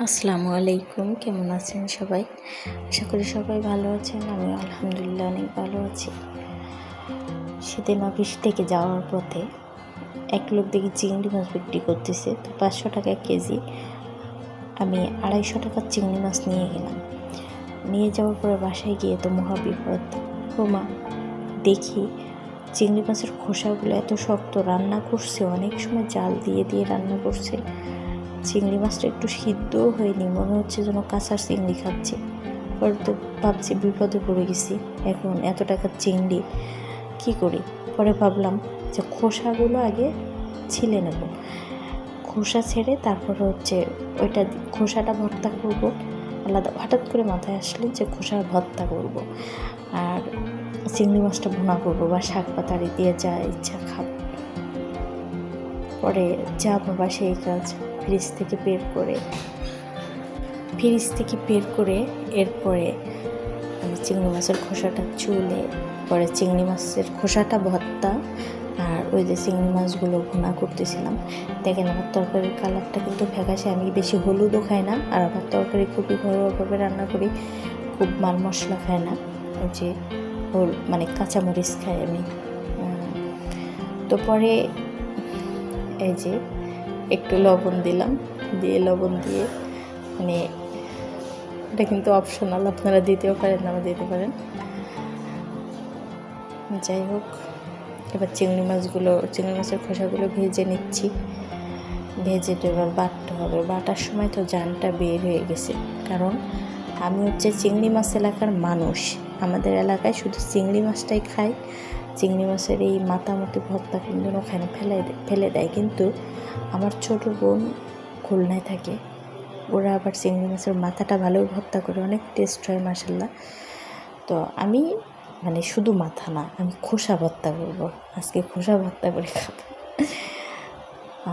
আসসালামু আলাইকুম, কেমন আছেন সবাই? আশা করি সবাই ভালো আছেন। আমি আলহামদুলিল্লাহ অনেক ভালো আছি। সেদিন অফিস থেকে যাওয়ার পথে এক লোক দেখি চিংড়ি মাছ বিক্রি করতেছে, তো 500 টাকা কেজি। আমি 250 টাকার চিংড়ি মাছ নিয়ে গেলাম। নিয়ে যাওয়ার পরে বাসায় গিয়ে তো মহাবিপদ। মা দেখি চিংড়ি মাছের খোসাগুলো এত শক্ত, রান্না করছে অনেক সময় জাল দিয়ে দিয়ে রান্না করছে, চিংড়ি মাছটা একটু সিদ্ধও হয়নি, মনে হচ্ছে যেন কাঁচা চিংড়ি খাচ্ছে। পরে তো ভাবছি বিপদে পড়ে গেছি, এখন এত টাকার চিংড়ি কী করি। পরে ভাবলাম যে খোসাগুলো আগে ছিলে নেব, খোসা ছেড়ে তারপরে ওইটা খোসাটা ভর্তা করব আলাদা। হঠাৎ করে মাথায় আসলে যে খোসা ভর্তা করব আর চিংড়ি মাছটা ভুনা করবো বা শাক পাতারি দিয়ে যা ইচ্ছা খাবো। পরে যা বাবা সেই কাজ ফ্রিজ থেকে বের করে এরপরে আমি চিংড়ি মাছের খোসাটা চুলে, পরে চিংড়ি মাছের খোসাটা ভর্তা আর ওই যে চিংড়ি মাছগুলো ভুনা করতেছিলাম। দেখেন আমার তরকারির কালারটা কিন্তু ফ্যাকাশে। আমি বেশি হলুদও খাই না, আর আমার তরকারি খুবই ঘরোয়াভাবে রান্না করি, খুব মাল মশলা খাই না, ওই যে মানে কাঁচামরিচ খাই আমি। তো পরে এই যে একটু লবণ দিলাম, লবণ দিয়ে মানে এটা কিন্তু অপশনাল, আপনারা দিতেও পারেন নাও দিতে পারেন। যাই হোক, এবার চিংড়ি মাছের খোসাগুলো ভেজে নিচ্ছি। ভেজে তো এবার বাটতে হবে। বাটার সময় তো জানটা বের হয়ে গেছে, কারণ আমি চিংড়ি মাছ এলাকার মানুষ। আমাদের এলাকায় শুধু চিংড়ি মাছটাই খায়। চিংড়ি মাছের এই মাথামুখি ভর্তা কিন্তু ওখানে ফেলে দেয়। কিন্তু আমার ছোটো বোন খুলনায় থাকে, ওরা আবার চিংড়ি মাছের মাথাটা ভালো ভর্তা করে, অনেক টেস্ট হয় মাশাল্লাহ। তো আমি মানে শুধু মাথা না, আমি খোসা ভর্তা করবো আজকে, খোসা ভর্তা করে খাবো।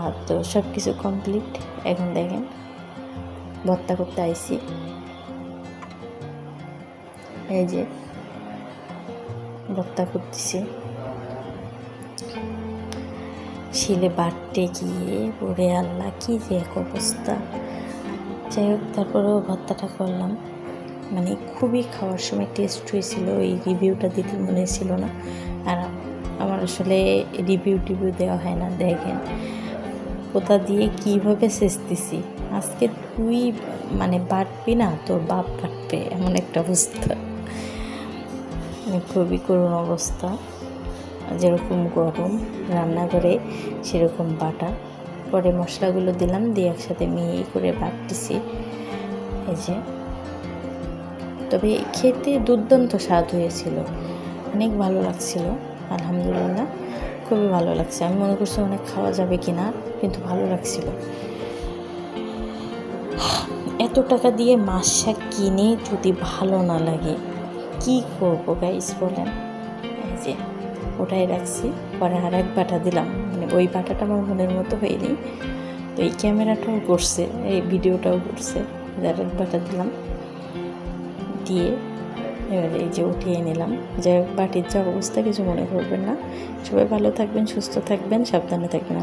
আর তো সব কিছু কমপ্লিট। এখন দেখেন ভর্তা করতে আইছি, এই যে ভর্তা করতেছি। শিলে বাটতে গিয়ে পরে আল্লাহ কি যে এক অবস্থা। যাই হোক, তারপরেও ভর্তাটা করলাম, মানে খুবই খাওয়ার সময় টেস্ট হয়েছিল। এই রিভিউটা দিতে মনে ছিল না, আর আমার আসলে রিভিউ দেওয়া হয় না। দেখেন কোথা দিয়ে কীভাবে সেচতেছি। আজকে তুই মানে বাটবি না, তোর বাপ বাটবে, এমন একটা অবস্থা, খুবই করুণ অবস্থা। যেরকম গরম রান্নাঘরে সেরকম বাটা। পরে মশলাগুলো দিলাম, দিয়ে একসাথে মিহি করে বাটতেছি। এই যে, তবে খেতে দুর্দান্ত স্বাদ হয়েছিল, অনেক ভালো লাগছিল, আলহামদুলিল্লাহ খুবই ভালো লাগছে। আমি মনে করছি অনেক খাওয়া যাবে কিনা, কিন্তু ভালো লাগছিল। এত টাকা দিয়ে মাছ শাক কিনে যদি ভালো না লাগে কি করবো গাইস বলেন। এই যে ওটাই রাখছি। পরে আর এক বাটা দিলাম, মানে ওই বাটাটা আমার মনের মতো হয়নি, তো এই ক্যামেরাটাও করছে, এই ভিডিওটাও করছে। আর এক বাটা দিলাম, দিয়ে এবারে এই যে উঠিয়ে নিলাম। যাই হোক, বাটির যা অবস্থা কিছু মনে করবেন না। সবাই ভালো থাকবেন, সুস্থ থাকবেন, সাবধানে থাকবেন।